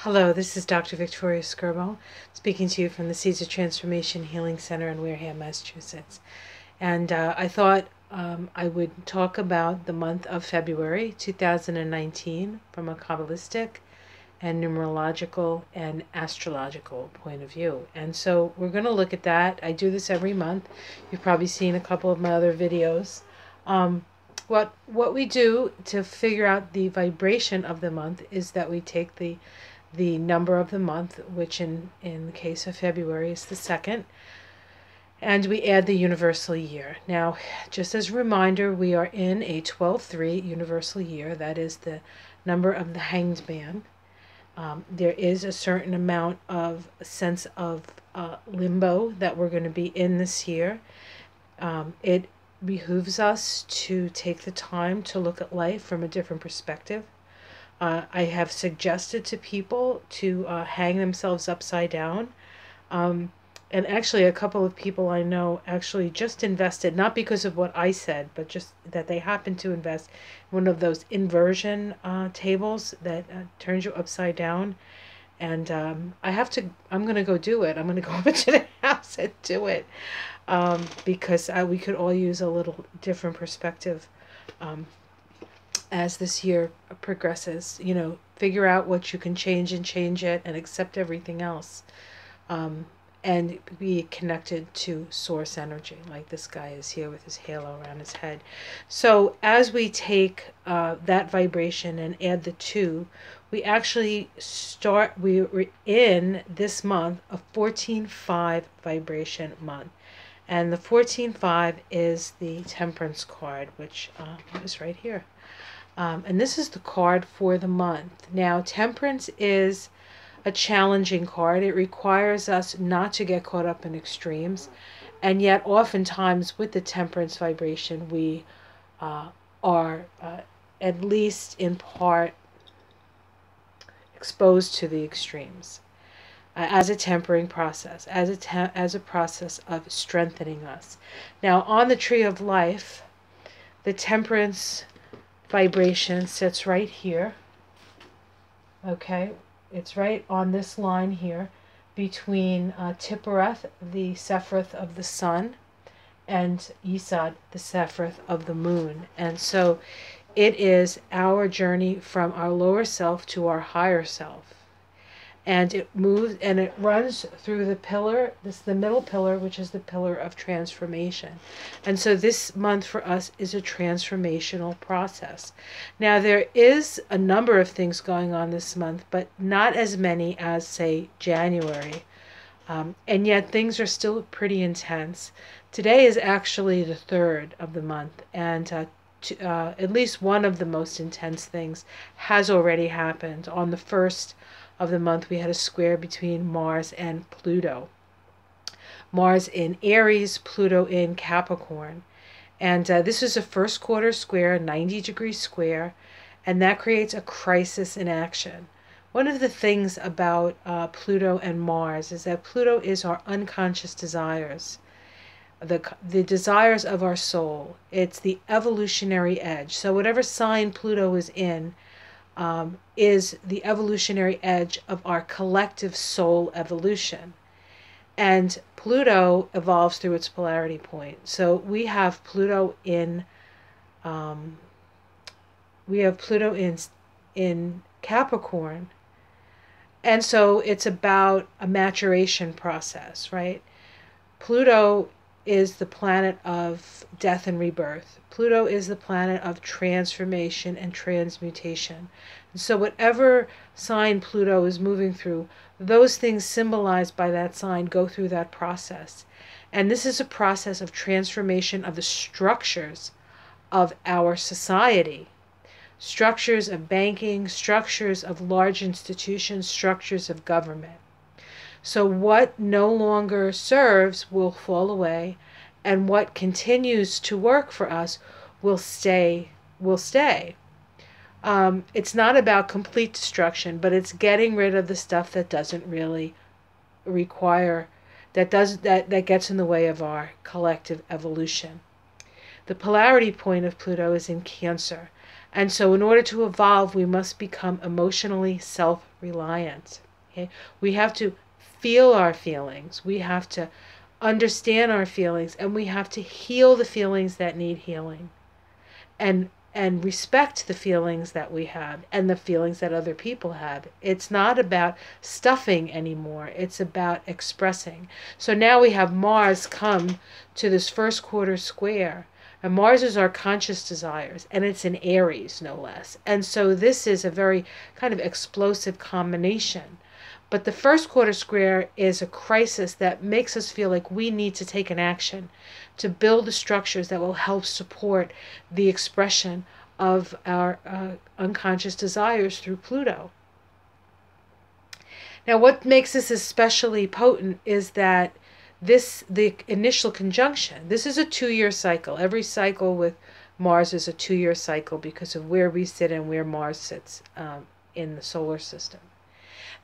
Hello, this is Dr. Victoria Skirbo, speaking to you from the Seeds of Transformation Healing Center in Wareham, Massachusetts. And I thought I would talk about the month of February 2019 from a Kabbalistic and numerological and astrological point of view. And so we're going to look at that. I do this every month. You've probably seen a couple of my other videos. What we do to figure out the vibration of the month is that we take the number of the month, which in the case of February is the 2nd, and we add the universal year. Now, just as a reminder, we are in a 12-3 universal year. That is the number of the hanged man. There is a certain amount of sense of limbo that we're going to be in this year. It behooves us to take the time to look at life from a different perspective. I have suggested to people to hang themselves upside down. And actually a couple of people I know actually just invested, not because of what I said, but just that they happened to invest in one of those inversion tables that turns you upside down. And I'm going to go do it. I'm going to go over to the house and do it because we could all use a little different perspective as this year progresses. You know, figure out what you can change and change it, and accept everything else, and be connected to source energy like this guy is here with his halo around his head. So as we take that vibration and add the 2, we actually we're in this month a 14-5 vibration month. And the 14-5 is the Temperance card, which is right here. And this is the card for the month. Now, Temperance is a challenging card. It requires us not to get caught up in extremes. And yet, oftentimes, with the Temperance vibration, we are, at least in part, exposed to the extremes as a tempering process, as a process of strengthening us. Now, on the Tree of Life, the Temperance vibration sits right here. Okay, it's right on this line here between Tiphareth, the Sephiroth of the sun, and Yesod, the Sephiroth of the moon. And so it is our journey from our lower self to our higher self. And it moves and it runs through the pillar, the middle pillar, which is the pillar of transformation. And so this month for us is a transformational process. Now, there is a number of things going on this month, but not as many as, say, January. And yet things are still pretty intense. Today is actually the 3rd of the month, and at least one of the most intense things has already happened. On the 1st of the month, we had a square between Mars and Pluto. Mars in Aries, Pluto in Capricorn. And this is a first quarter square, 90-degree square, and that creates a crisis in action. One of the things about Pluto and Mars is that Pluto is our unconscious desires, the desires of our soul. It's the evolutionary edge. So whatever sign Pluto is in, is the evolutionary edge of our collective soul evolution. And Pluto evolves through its polarity point. So we have Pluto in Capricorn. And so it's about a maturation process, right? Pluto is the planet of death and rebirth. Pluto is the planet of transformation and transmutation. And so whatever sign Pluto is moving through, those things symbolized by that sign go through that process. And this is a process of transformation of the structures of our society. Structures of banking, structures of large institutions, structures of government. So what no longer serves will fall away, and what continues to work for us will stay. It's not about complete destruction, but it's getting rid of the stuff that doesn't really require, that gets in the way of our collective evolution. The polarity point of Pluto is in Cancer. And so in order to evolve, we must become emotionally self-reliant. Okay? We have to feel our feelings. We have to understand our feelings, and we have to heal the feelings that need healing. And respect the feelings that we have and the feelings that other people have. It's not about stuffing anymore. It's about expressing. So now we have Mars come to this first quarter square. And Mars is our conscious desires, and it's in Aries, no less. And so this is a very kind of explosive combination. But the first quarter square is a crisis that makes us feel like we need to take an action to build the structures that will help support the expression of our unconscious desires through Pluto. Now, what makes this especially potent is that the initial conjunction, this is a 2-year cycle. Every cycle with Mars is a 2-year cycle because of where we sit and where Mars sits in the solar system.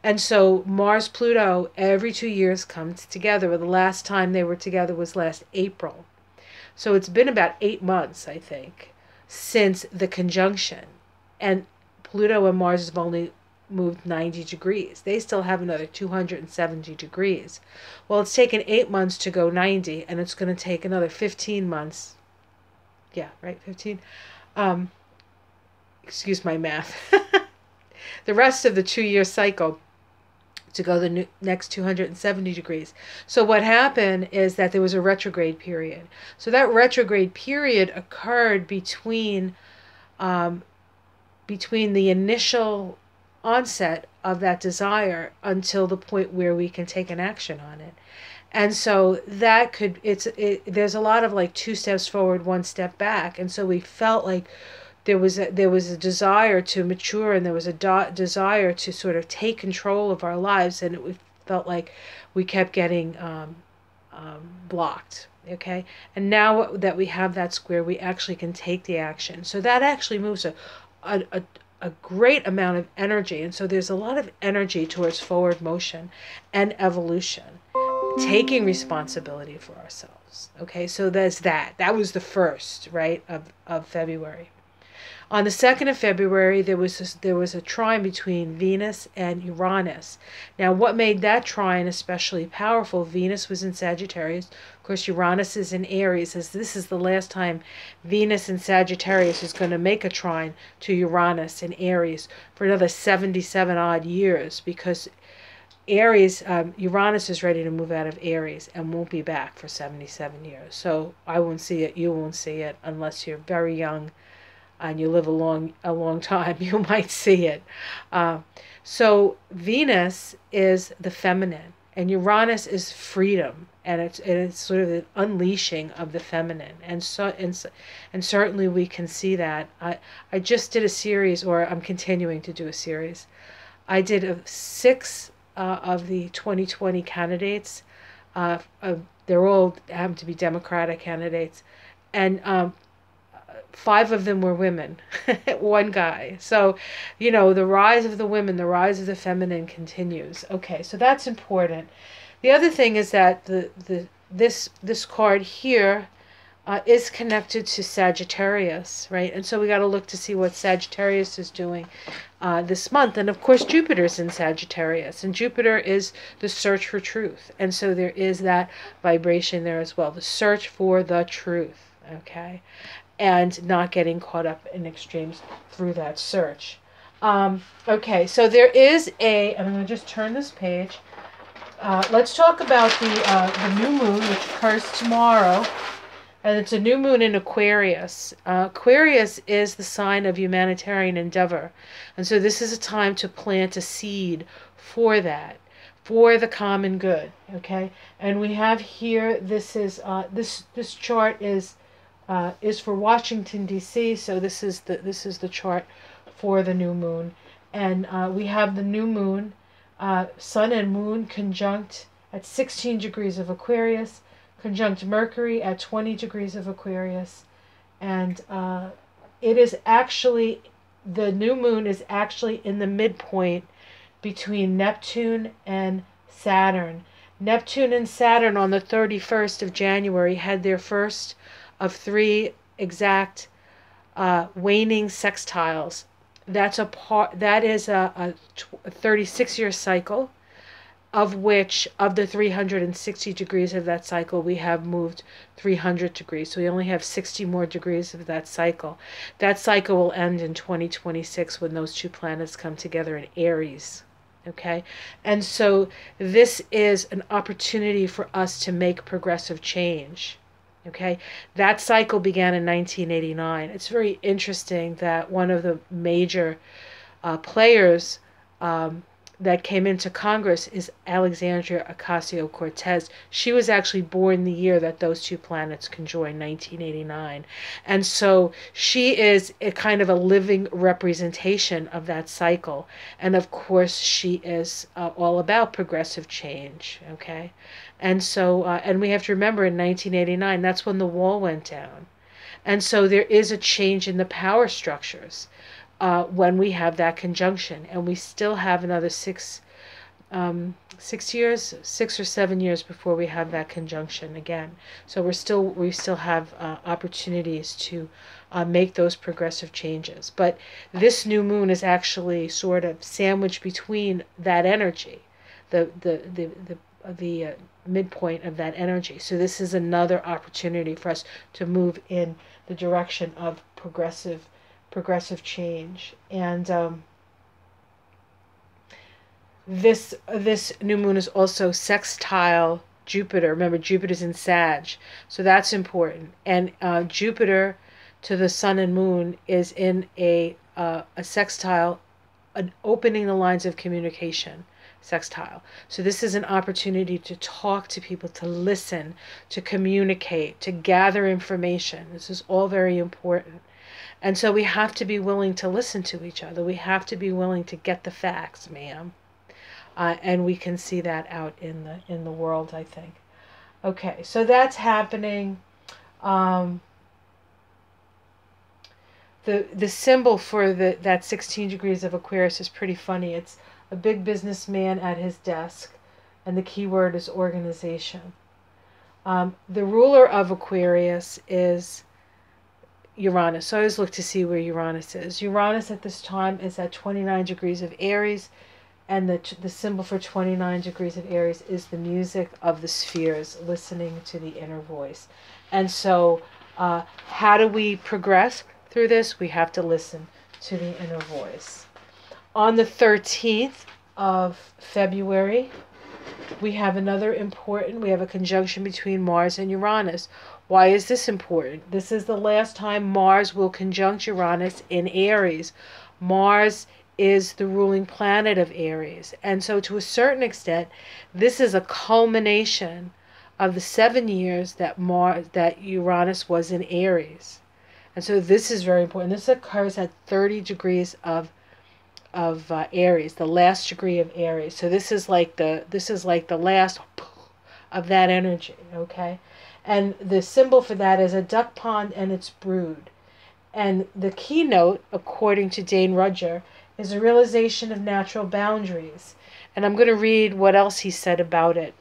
And so Mars-Pluto every 2 years comes together. The last time they were together was last April. So it's been about 8 months, I think, since the conjunction. And Pluto and Mars have only moved 90 degrees. They still have another 270 degrees. Well, it's taken 8 months to go 90, and it's going to take another 15 months. Yeah, right, 15. Excuse my math. The rest of the 2-year cycle to go the next 270 degrees. So what happened is that there was a retrograde period. So that retrograde period occurred between the initial onset of that desire until the point where we can take an action on it. And so that could, there's a lot of like 2 steps forward, 1 step back. And so we felt like there was a desire to mature, and there was a desire to sort of take control of our lives, and it felt like we kept getting blocked. Okay, and now that we have that square, we actually can take the action. So that actually moves a great amount of energy, and so there's a lot of energy towards forward motion and evolution, taking responsibility for ourselves. Okay, so there's that. That was the first, right, of February. On the 2nd of February, there was a trine between Venus and Uranus. Now, what made that trine especially powerful? Venus was in Sagittarius. Of course, Uranus is in Aries, as this is the last time Venus in Sagittarius is going to make a trine to Uranus in Aries for another 77 odd years, because Aries, Uranus is ready to move out of Aries and won't be back for 77 years. So I won't see it, you won't see it, unless you're very young and you live a long time, you might see it. So Venus is the feminine, and Uranus is freedom, and it's sort of an unleashing of the feminine. And certainly we can see that. I just did a series, or I'm continuing to do a series. I did 6 of the 2020 candidates. They're all happen to be Democratic candidates, and 5 of them were women, 1 guy. So, you know, the rise of the women, the rise of the feminine continues. Okay, so that's important. The other thing is that this card here is connected to Sagittarius, right? And so we got to look to see what Sagittarius is doing this month. And of course, Jupiter's in Sagittarius, and Jupiter is the search for truth. And so there is that vibration there as well, the search for the truth, okay? And not getting caught up in extremes through that search. Okay, so there is I'm going to just turn this page. Let's talk about the new moon, which occurs tomorrow. And it's a new moon in Aquarius. Aquarius is the sign of humanitarian endeavor. And so this is a time to plant a seed for that, for the common good, okay? And we have here, this is, this chart is for Washington, D.C., so this is the chart for the new moon. And we have the new moon, Sun and Moon conjunct at 16 degrees of Aquarius, conjunct Mercury at 20 degrees of Aquarius. And it is actually, the new moon is actually in the midpoint between Neptune and Saturn. Neptune and Saturn on the 31st of January had their first of 3 exact waning sextiles. That is a 36-year cycle, of which, of the 360 degrees of that cycle, we have moved 300 degrees. So we only have 60 more degrees of that cycle. That cycle will end in 2026 when those two planets come together in Aries. Okay? And so this is an opportunity for us to make progressive change. Okay? That cycle began in 1989. It's very interesting that one of the major players that came into Congress is Alexandria Ocasio-Cortez. She was actually born the year that those two planets conjoined, 1989. And so she is a kind of a living representation of that cycle. And of course, she is all about progressive change, okay? And so, and we have to remember in 1989, that's when the wall went down. And so there is a change in the power structures when we have that conjunction, and we still have another 6 years, 6 or 7 years before we have that conjunction again. So we still have opportunities to make those progressive changes. But this new moon is actually sort of sandwiched between that energy, the midpoint of that energy. So this is another opportunity for us to move in the direction of progressive change. And this new moon is also sextile Jupiter. Remember, Jupiter's in Sag, so that's important. And Jupiter to the Sun and Moon is in a sextile, an opening the lines of communication sextile. So this is an opportunity to talk to people, to listen, to communicate, to gather information. This is all very important. And so we have to be willing to listen to each other. We have to be willing to get the facts, ma'am. And we can see that out in the world, I think. Okay, so that's happening. The symbol for that 16 degrees of Aquarius is pretty funny. It's a big businessman at his desk, and the key word is organization. The ruler of Aquarius is Uranus. So I always look to see where Uranus is. Uranus at this time is at 29 degrees of Aries, and the symbol for 29 degrees of Aries is the music of the spheres, listening to the inner voice. And so how do we progress through this? We have to listen to the inner voice. On the 13th of February, we have we have a conjunction between Mars and Uranus. Why is this important? This is the last time Mars will conjunct Uranus in Aries. Mars is the ruling planet of Aries. And so to a certain extent, this is a culmination of the 7 years that Uranus was in Aries. And so this is very important. This occurs at 30 degrees of Aries, the last degree of Aries. So this is like the last of that energy, okay? And the symbol for that is a duck pond and its brood. And the keynote, according to Dane Rudger, is a realization of natural boundaries. And I'm going to read what else he said about it.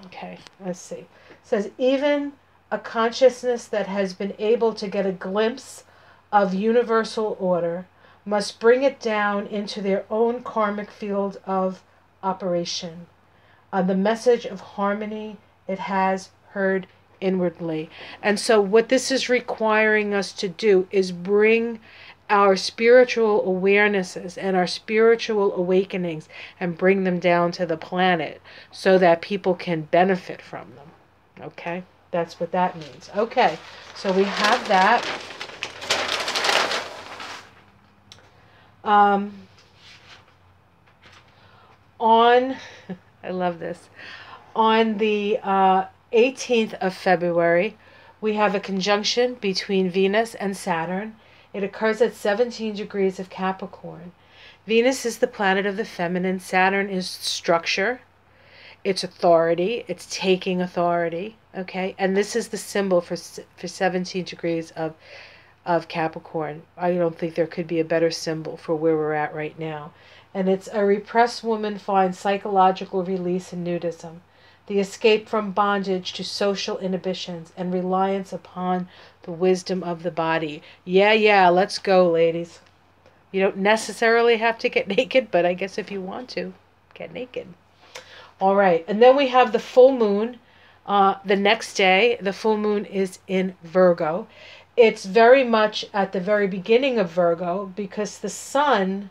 Okay, let's see. It says, even a consciousness that has been able to get a glimpse of universal order must bring it down into their own karmic field of operation. The message of harmony it has heard inwardly. And so what this is requiring us to do is bring our spiritual awarenesses and our spiritual awakenings and bring them down to the planet so that people can benefit from them. Okay? That's what that means. Okay, so we have that. I love this. On the 18th of February, we have a conjunction between Venus and Saturn. It occurs at 17 degrees of Capricorn. Venus is the planet of the feminine. Saturn is structure. It's authority. It's taking authority. Okay? And this is the symbol for 17 degrees of Capricorn. I don't think there could be a better symbol for where we're at right now. And it's a repressed woman finds psychological release in nudism. the escape from bondage to social inhibitions and reliance upon the wisdom of the body. Yeah, let's go, ladies. You don't necessarily have to get naked, but I guess if you want to, get naked. All right, and then we have the full moon. The next day, the full moon is in Virgo. It's very much at the very beginning of Virgo because the sun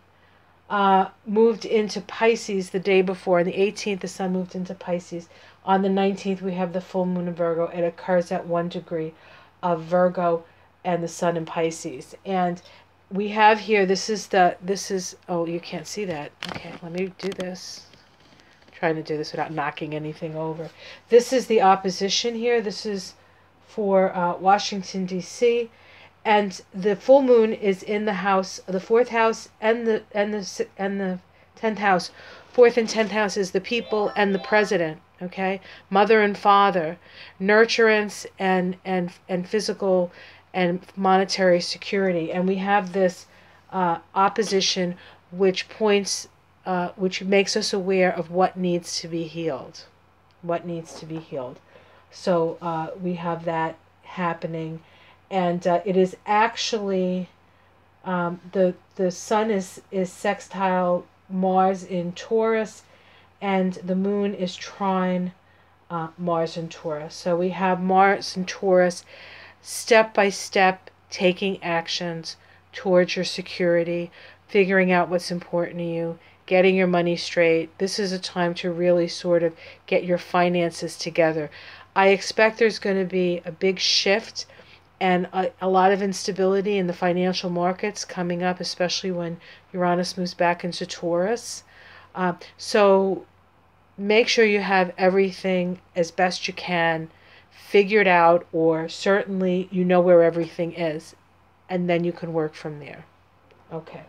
moved into Pisces the day before. On the 18th, the sun moved into Pisces. On the 19th, we have the full moon in Virgo. It occurs at 1 degree of Virgo and the sun in Pisces. And we have here, oh, you can't see that. Okay, let me do this. I'm trying to do this without knocking anything over. This is the opposition here. This is for Washington, D.C., and the full moon is in the house, the fourth house, and the 10th house. Fourth and 10th house is the people and the president. Okay, mother and father, nurturance and physical and monetary security. And we have this opposition which points, which makes us aware of what needs to be healed. What needs to be healed. So we have that happening. And it is actually, the sun is sextile Mars in Taurus, and the moon is trine Mars in Taurus. So we have Mars in Taurus, step by step, taking actions towards your security, figuring out what's important to you, getting your money straight. This is a time to really sort of get your finances together. I expect there's going to be a big shift and a lot of instability in the financial markets coming up, especially when Uranus moves back into Taurus. So make sure you have everything as best you can figured out, or certainly you know where everything is, and then you can work from there. Okay.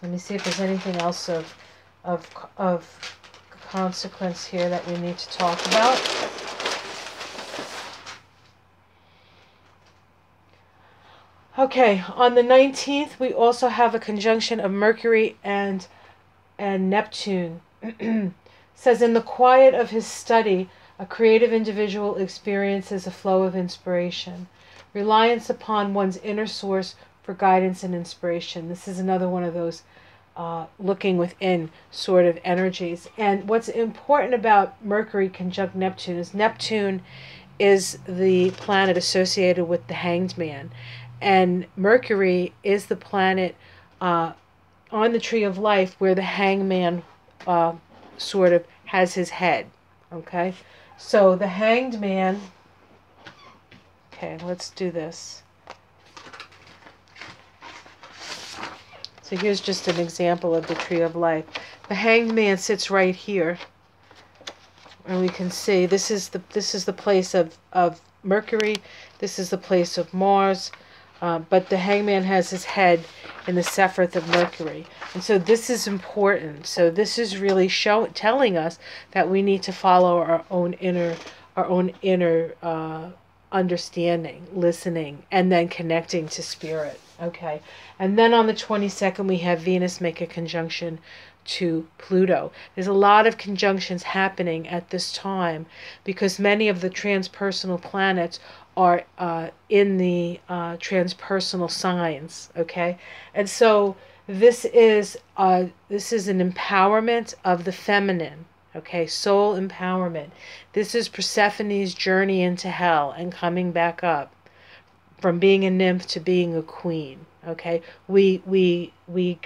Let me see if there's anything else of consequence here that we need to talk about. Okay, on the 19th, we also have a conjunction of Mercury and Neptune. Says, in the quiet of his study, a creative individual experiences a flow of inspiration. Reliance upon one's inner source for guidance and inspiration. This is another one of those looking within sort of energies. And what's important about Mercury conjunct Neptune is the planet associated with the Hanged Man. And Mercury is the planet on the Tree of Life where the hangman sort of has his head. Okay? So the Hanged Man... Okay, let's do this. So here's just an example of the Tree of Life. The Hanged Man sits right here. And we can see this is the place of Mercury. This is the place of Mars. But the hangman has his head in the Sephiroth of Mercury. And so this is important. So this is really telling us that we need to follow our own inner understanding, listening, and then connecting to spirit. Okay. And then on the 22nd, we have Venus make a conjunction to Pluto. There's a lot of conjunctions happening at this time because many of the transpersonal planets are in the transpersonal signs, okay? And so this is an empowerment of the feminine, okay? Soul empowerment. This is Persephone's journey into hell and coming back up from being a nymph to being a queen, okay? We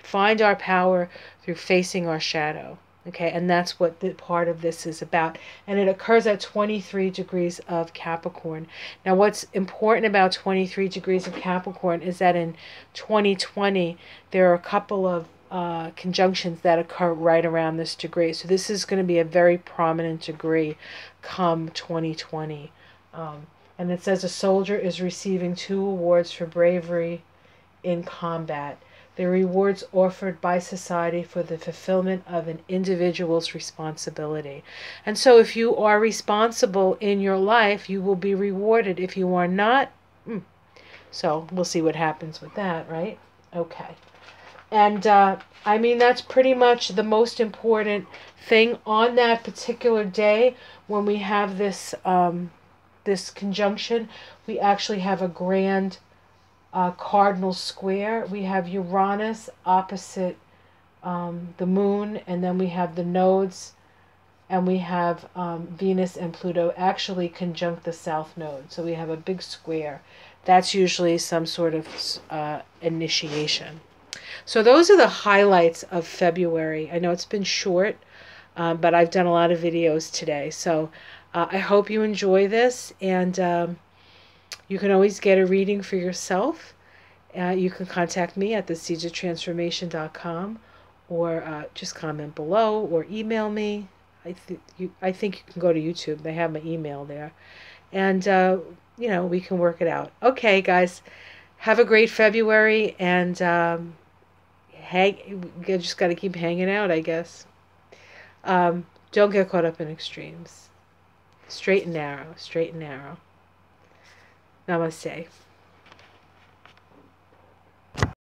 find our power through facing our shadow. Okay, and that's what the part of this is about. And it occurs at 23 degrees of Capricorn. Now, what's important about 23 degrees of Capricorn is that in 2020, there are a couple of conjunctions that occur right around this degree. So this is going to be a very prominent degree come 2020. And it says a soldier is receiving 2 awards for bravery in combat. The rewards offered by society for the fulfillment of an individual's responsibility. And so if you are responsible in your life, you will be rewarded. If you are not, so we'll see what happens with that, right? Okay. And I mean, that's pretty much the most important thing on that particular day when we have this this conjunction. We actually have a grand cardinal square. We have Uranus opposite the moon, and then we have the nodes, and we have Venus and Pluto actually conjunct the south node. So we have a big square. That's usually some sort of initiation. So those are the highlights of February. I know it's been short, but I've done a lot of videos today. So I hope you enjoy this, and you can always get a reading for yourself. You can contact me at theseedsoftransformation.com, or just comment below, or email me. I think you can go to YouTube. They have my email there. And, you know, we can work it out. Okay, guys. Have a great February, and you just got to keep hanging out, I guess. Don't get caught up in extremes. Straight and narrow. Straight and narrow. Namaste.